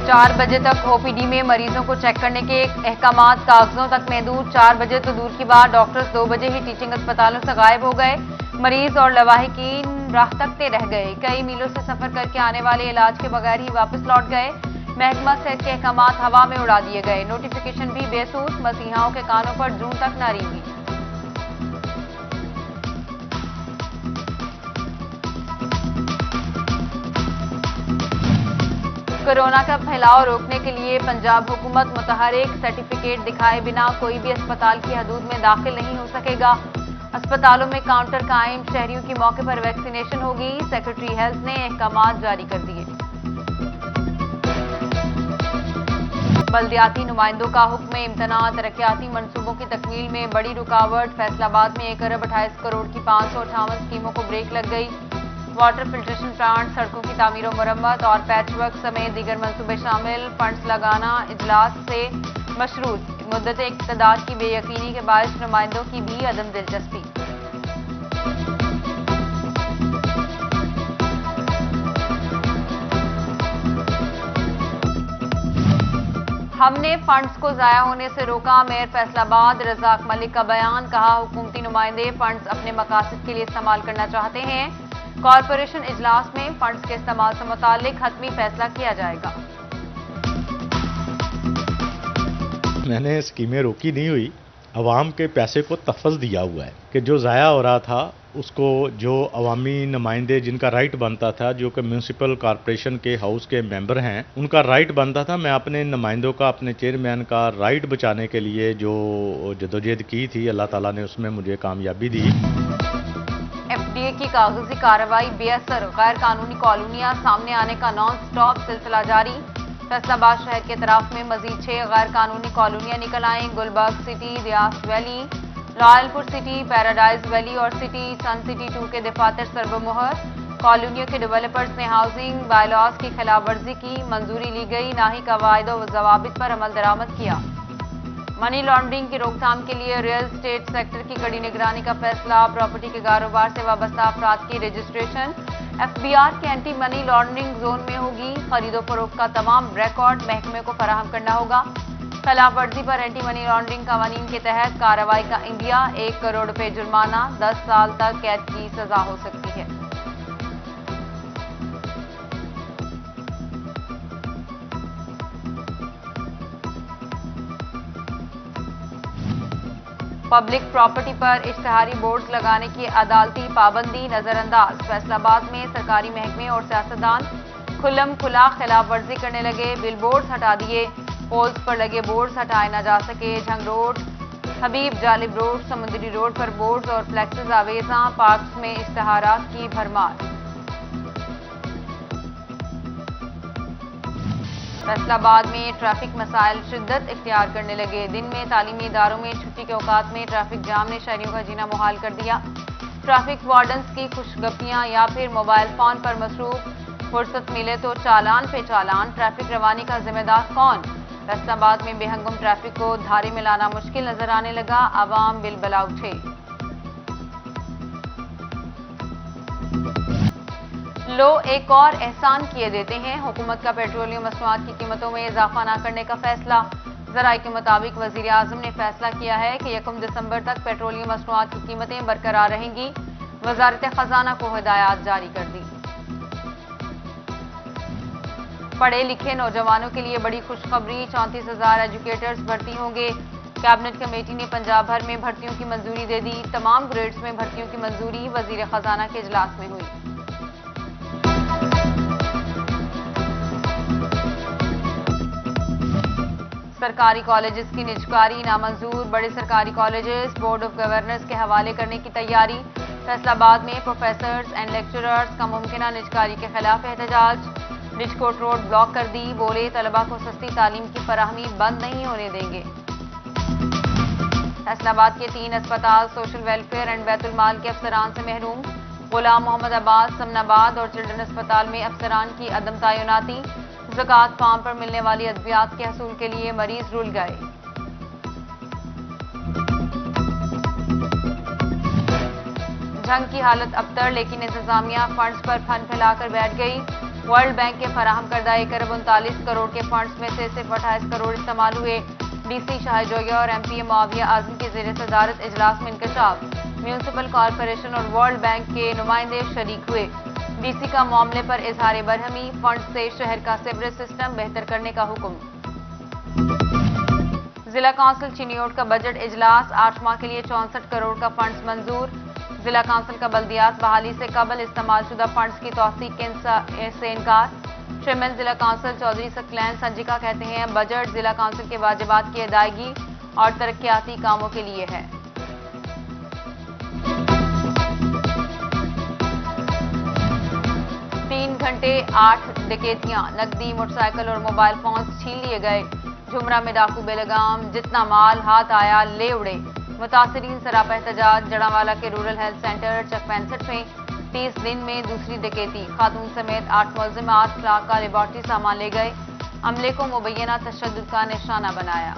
4 बजे तक ओपीडी में मरीजों को चेक करने के अहकामात कागजों तक महदूद। 4 बजे तो दूर की बात, डॉक्टर्स 2 बजे ही टीचिंग अस्पतालों से गायब हो गए। मरीज और लवाहिकीन राह तकते रह गए। कई मीलों से सफर करके आने वाले इलाज के बगैर ही वापस लौट गए। महकमा सेहत के अहकामात हवा में उड़ा दिए गए। नोटिफिकेशन भी बेसूद, मसीहाओं के कानों पर जून तक न रेंगी। कोरोना का फैलाव रोकने के लिए पंजाब हुकूमत मुतहरिक, सर्टिफिकेट दिखाए बिना कोई भी अस्पताल की हदूद में दाखिल नहीं हो सकेगा। अस्पतालों में काउंटर कायम, शहरियों की मौके पर वैक्सीनेशन होगी। सेक्रेटरी हेल्थ ने अहकामात जारी कर दिए। बल्दियाती नुमाइंदों का हुक्म इम्तना, तरक्याती मनसूबों की तकमील में बड़ी रुकावट। फैसलाबाद में 1 अरब 28 करोड़ की 558 स्कीमों को ब्रेक लग गई। वाटर फिल्ट्रेशन प्लांट, सड़कों की तामीर और मरम्मत और पैचवर्क समेत दीगर मंसूबे शामिल। फंड्स लगाना इजलास से मशरूत। मुद्दत इक़्तिदार की बेयकीनी के बायस नुमाइंदों की भी अदम दिलचस्पी। हमने फंड्स को जाया होने से रोका, मेयर फैसलाबाद रज़ाक मलिक का बयान। कहा, हुकूमती नुमाइंदे फंड्स अपने मकासद के लिए इस्तेमाल करना चाहते हैं। कॉरपोरेशन इजलास में फंड्स के इस्तेमाल से मुताल्लिक हतमी फैसला किया जाएगा। मैंने स्कीमें रोकी नहीं हुई, अवाम के पैसे को तहफ़्फ़ुज़ दिया हुआ है कि जो ज़ाया हो रहा था उसको जो अवामी नुमाइंदे जिनका राइट बनता था, जो कि म्यूनसिपल कॉरपोरेशन के हाउस के मेंबर हैं, उनका राइट बनता था। मैं अपने नुमाइंदों का, अपने चेयरमैन का राइट बचाने के लिए जो जदोजहद की थी, अल्लाह ताला ने उसमें मुझे कामयाबी दी। एफडीए की कागजी कार्रवाई बेअसर, गैर कानूनी कॉलोनियां सामने आने का नॉन स्टॉप सिलसिला जारी। फैसलाबाद शहर के तरफ में मजीद 6 गैर कानूनी कॉलोनियां निकल आईं। Gulberg city, Riaz valley, Lyallpur city, paradise valley और सिटी सन सिटी 2 के दफातर सर्वमुहर। कॉलोनियों के डेवलपर्स ने हाउसिंग बायलॉज की खिलाफ वर्जी की, मंजूरी ली गई, ना ही कवायद व जवाबित पर अमल दरामद किया। मनी लॉन्ड्रिंग की रोकथाम के लिए रियल एस्टेट सेक्टर की कड़ी निगरानी का फैसला। प्रॉपर्टी के कारोबार से वाबस्ता अफराद की रजिस्ट्रेशन एफबीआर के एंटी मनी लॉन्ड्रिंग जोन में होगी। खरीदो फरोख्त का तमाम रिकॉर्ड महकमे को फराहम करना होगा। खिलाफ वर्जी पर एंटी मनी लॉन्ड्रिंग कवानीन के तहत कार्रवाई का इंडिया, 1 करोड़ रुपए जुर्माना, 10 साल तक कैद की सजा हो सकती है। पब्लिक प्रॉपर्टी पर इश्तिहारी बोर्ड्स लगाने की अदालती पाबंदी नजरअंदाज। फैसलाबाद में सरकारी महकमे और सियासतदान खुल्लम खुला खिलाफ वर्जी करने लगे। बिल बोर्ड्स हटा दिए, पोल्स पर लगे बोर्ड्स हटाए न जा सके। झंग रोड, हबीब जालिब रोड, समुद्री रोड पर बोर्ड्स और फ्लैक्सेस आवेजा। पार्क्स में इश्तिहारात की भरमार। फैसलाबाद में ट्रैफिक मसाइल शिद्दत इख्तियार करने लगे। दिन में तालीमी इदारों में छुट्टी के औकात में ट्रैफिक जाम ने शहरियों का जीना मुहाल कर दिया। ट्रैफिक वार्डन्स की खुशगपियां या फिर मोबाइल फोन पर मसरूफ, फुर्सत मिले तो चालान पे चालान। ट्रैफिक रवानी का जिम्मेदार कौन? फैसलाबाद में बेहंगम ट्रैफिक को धारे में लाना मुश्किल नजर आने लगा। आवाम बिलबला उठे। लो एक और एहसान किए देते हैं, हुकूमत का पेट्रोलियम मसनूआत की कीमतों में इजाफा न करने का फैसला। ज़राए के मुताबिक वज़ीर आज़म ने फैसला किया है कि 1 दिसंबर तक पेट्रोलियम मसनूआत की कीमतें बरकरार रहेंगी। वज़ारत ख़ज़ाना को हिदायत जारी कर दी। पढ़े लिखे नौजवानों के लिए बड़ी खुशखबरी, 34,000 एजुकेटर्स भर्ती होंगे। कैबिनेट कमेटी ने पंजाब भर में भर्तियों की मंजूरी दे दी। तमाम ग्रेड्स में भर्तियों की मंजूरी वज़ीर ख़ज़ाना के इजलास में हुई। सरकारी कॉलेजेस की निजकारी नामंजूर, बड़े सरकारी कॉलेजेस बोर्ड ऑफ गवर्नर्स के हवाले करने की तैयारी। फैसलाबाद में प्रोफेसर्स एंड लेक्चरर्स का मुमकिन निजकारी के खिलाफ एहतजाज। रिचकोट रोड ब्लॉक कर दी, बोले तलबा को सस्ती तालीम की फराहमी बंद नहीं होने देंगे। फैसलाबाद के 3 अस्पताल सोशल वेलफेयर एंड बैतुल माल के अफसरान से महरूम। गुलाम मोहम्मद अब्बास, समनाबाद और चिल्ड्रन अस्पताल में अफसरान की अदम तैनाती। ज़कात फार्म पर मिलने वाली अद्वियात के हसूल के लिए मरीज रुल गए। जंग की हालत अबतर, लेकिन इंतजामिया फंड्स पर फन फैलाकर बैठ गई। वर्ल्ड बैंक के फराहम करदा 1 अरब 39 करोड़ के फंड्स में से सिर्फ 28 करोड़ इस्तेमाल हुए। डीसी शाहजोया और एमपीए मुआविया आजम के ज़ेर सदारत इजलास में इंकशाफ। म्यूनसिपल कॉरपोरेशन और वर्ल्ड बैंक के नुमाइंदे शरीक हुए। डीसी का मामले पर इजहार बरहमी, फंड से शहर का सीवरेज सिस्टम बेहतर करने का हुक्म। जिला काउंसिल चिनियोट का बजट इजलास, 8 माह के लिए 64 करोड़ का फंड्स मंजूर। जिला काउंसिल का बल्दियात बहाली से कबल इस्तेमाल शुदा फंड्स की तौसीक से इनकार। चेयरमैन जिला काउंसिल चौधरी सकलैन संजिका कहते हैं बजट जिला काउंसिल के वाजिबात की अदायगी और तरक्याती कामों के लिए है। 3 घंटे 8 डकैतियां, नकदी, मोटरसाइकिल और मोबाइल फोन्स छीन लिए गए। झुमरा में डाकू बेलगाम, जितना माल हाथ आया ले उड़े। मुतासरीन सरापा एहतजाज। जड़ावाला के रूरल हेल्थ सेंटर चक 65 में 30 दिन में दूसरी डकैती। खातून समेत 8 मुलजिम 8 लाख का लेबॉर्ट्री सामान ले गए। अमले को मुबैना तशद्दुद का निशाना बनाया।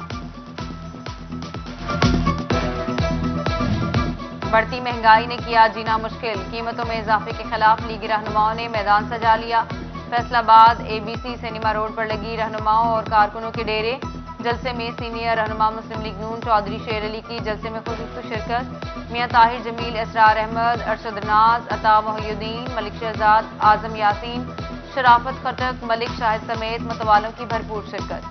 बढ़ती महंगाई ने किया जीना मुश्किल। कीमतों में इजाफे के खिलाफ लीगी रहनुमाओं ने मैदान सजा लिया। फैसलाबाद एबीसी सिनेमा रोड पर लगी रहनुमाओं और कारकुनों के डेरे। जलसे में सीनियर रहनुमा मुस्लिम लीग नून चौधरी शेर अली की जलसे में खुसूसी शिरकत। मियां ताहिर जमील, इसरार अहमद, अरशद नाज, अता मोहिउद्दीन, मलिक शहजाद, आजम यासीन, शराफत खटक, मलिक शाहिद समेत मतवालों की भरपूर शिरकत।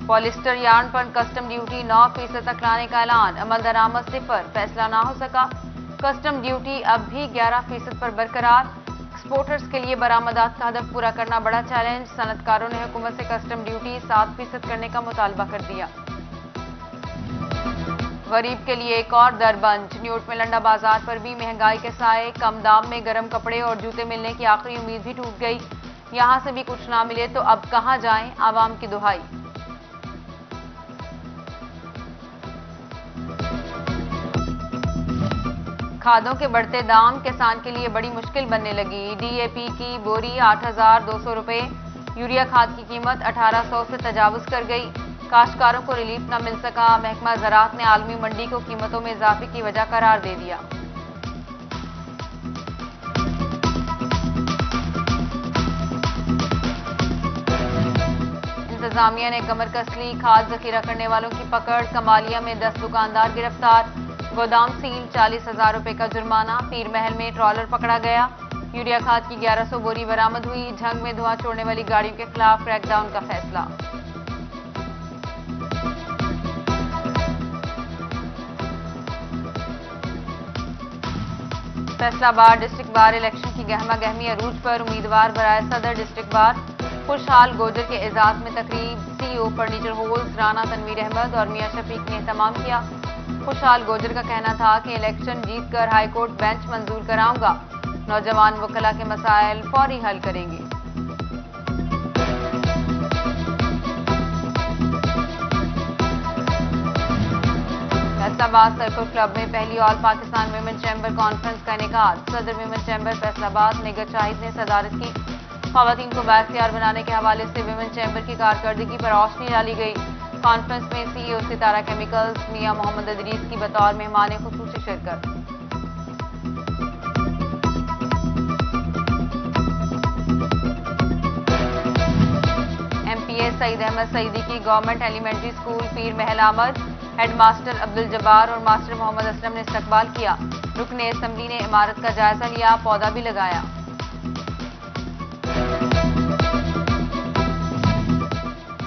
पॉलिस्टर यार्न पर कस्टम ड्यूटी 9% तक लाने का ऐलान। अमल दरामद 0, फैसला ना हो सका। कस्टम ड्यूटी अब भी 11% पर बरकरार। एक्सपोर्टर्स के लिए बरामदात का हदफ पूरा करना बड़ा चैलेंज। सनतकारों ने हुकूमत से कस्टम ड्यूटी 7% करने का मुतालबा कर दिया। गरीब के लिए एक और दर बंद। चिनियोट में लंडा बाजार पर भी महंगाई के साए। कम दाम में गर्म कपड़े और जूते मिलने की आखिरी उम्मीद भी टूट गई। यहां से भी कुछ ना मिले तो अब कहां जाएं, आवाम की दुहाई। खादों के बढ़ते दाम किसान के लिए बड़ी मुश्किल बनने लगी। डीएपी की बोरी 8,200 रुपए, यूरिया खाद की कीमत 1,800 से तजावुज कर गई। काश्तकारों को रिलीफ न मिल सका। महकमा ज़राअत ने आलमी मंडी को कीमतों में इजाफे की वजह करार दे दिया। इंतजामिया ने कमर कस ली। खाद जखीरा करने वालों की पकड़। कमालिया में 10 दुकानदार गिरफ्तार। गोदाम सील, 40,000 रुपए का जुर्माना। पीर महल में ट्रॉलर पकड़ा गया। यूरिया खाद की 1100 बोरी बरामद हुई। झंग में धुआं छोड़ने वाली गाड़ियों के खिलाफ क्रैकडाउन का फैसला। फैसलाबाद डिस्ट्रिक्ट बार इलेक्शन की गहमा गहमी अरूज पर। उम्मीदवार बराए सदर डिस्ट्रिक्ट बार खुशहाल गोजर के एजाज में तकरीब। सीईओ फर्नीचर होल्स राना तनवीर अहमद और मियां शफीक ने एहतमाम किया। खुशहाल गोजर का कहना था कि इलेक्शन जीतकर हाईकोर्ट बेंच मंजूर कराऊंगा। नौजवान वकला के मसाइल फौरी हल करेंगे। फैसलाबाद सर्कल क्लब में पहली all Pakistan women chamber conference का इनेकाद। सदर विमेन चैम्बर फैसलाबाद निगर शाहिद ने सदारत की। ख्वातीन को बाइख्तियार बनाने के हवाले से विमेन चैम्बर की कारकर्दगी पर रोशनी डाली गई। कॉन्फ्रेंस में सीईओ सितारा केमिकल्स मियां मोहम्मद अदरीस की बतौर मेहमान खुसूसी शिरकत। एमपीए सईद अहमद सईदी की गवर्नमेंट एलिमेंट्री स्कूल पीर महल आमद। हेडमास्टर अब्दुल जब्बार और मास्टर मोहम्मद असलम ने इस्तकबाल किया। रुकने असम्बली ने इमारत का जायजा लिया, पौधा भी लगाया।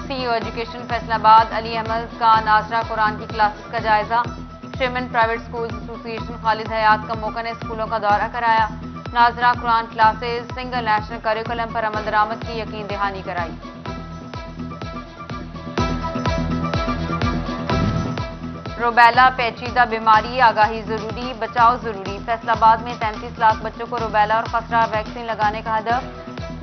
सीईओ एजुकेशन फैसलाबाद अली अहमद का नाजरा कुरान की क्लासेस का जायजा। Chairman private schools association Khalid Hayat का मौका ने स्कूलों का दौरा कराया। नाजरा Quran classes single national curriculum पर अमल दरामद की यकीन दहानी कराई। रूबेला पेचीदा बीमारी, आगाही जरूरी, बचाव जरूरी। फैसलाबाद में 33 लाख बच्चों को रूबेला और खसरा वैक्सीन लगाने का हदफ।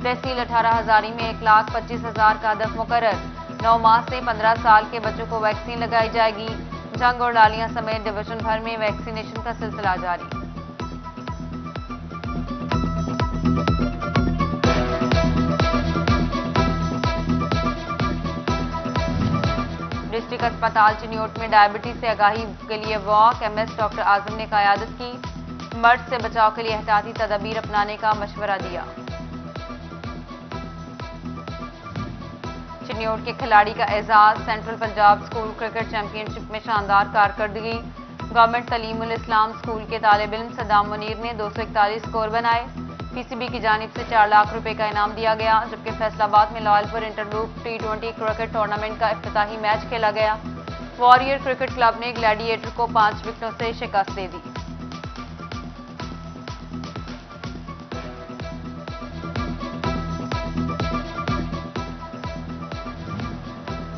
तहसील 18 हजारी में 1,25,000 का हदफ मुकर्रर। 9 माह से 15 साल के बच्चों को वैक्सीन लगाई जाएगी। जंग और डालियां समेत डिवीजन भर में वैक्सीनेशन का सिलसिला जारी। डिस्ट्रिक्ट ملک اسپتال چنیوٹ میں ڈائبٹیز سے آگاہی کے لیے واک MS ڈاکٹر اعظم نے قیادت کی، مرض سے بچاؤ کے لیے احتیاطی تدابیر اپنانے کا مشورہ دیا۔ چنیوٹ کے کھلاڑی کا اعزاز، central Punjab school cricket championship میں شاندار کارکردگی، گورنمنٹ تعلیم الاسلام اسکول کے طالب علم صدام منیر نے 241 اسکور بنائے، PCB کی جانب سے 4 لاکھ روپے کا انعام دیا گیا، جبکہ فیصل آباد میں لال پور انٹرلوپ T20 کرکٹ ٹورنامنٹ کا افتتاحی میچ کھیلا گیا، واریر کرکٹ کلب نے گلیڈیٹر کو 5 وکٹوں سے شکست دے دی۔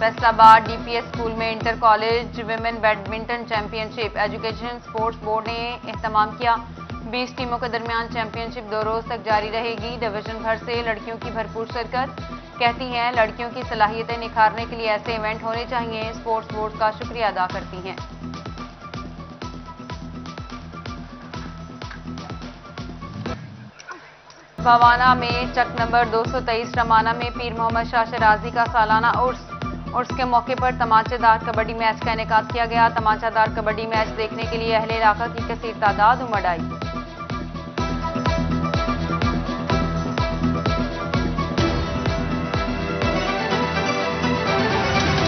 فیصل آباد DPS اسکول میں inter college women badminton championship education sports board نے اہتمام کیا، 20 ٹیموں کے درمیان چیمپئن شپ 2 روز تک جاری رہے گی، ڈویژن بھر سے لڑکیوں کی بھرپور شرکت، کہتی ہیں لڑکیوں کی صلاحیتیں نکھارنے کے لیے ایسے ایونٹ ہونے چاہیے، سپورٹس بورڈ کا شکریہ ادا کرتی ہیں۔ بھوانہ میں چک نمبر 223 رمانہ میں پیر محمد شاہ شرازی کا سالانہ عرس کے موقع پر تمانچہ دار کبڈی میچ کا انعقاد کیا گیا، تمانچہ دار کبڈی میچ دیکھنے کے لیے اہل علاقہ کی کثیر تعداد امڑ آئی۔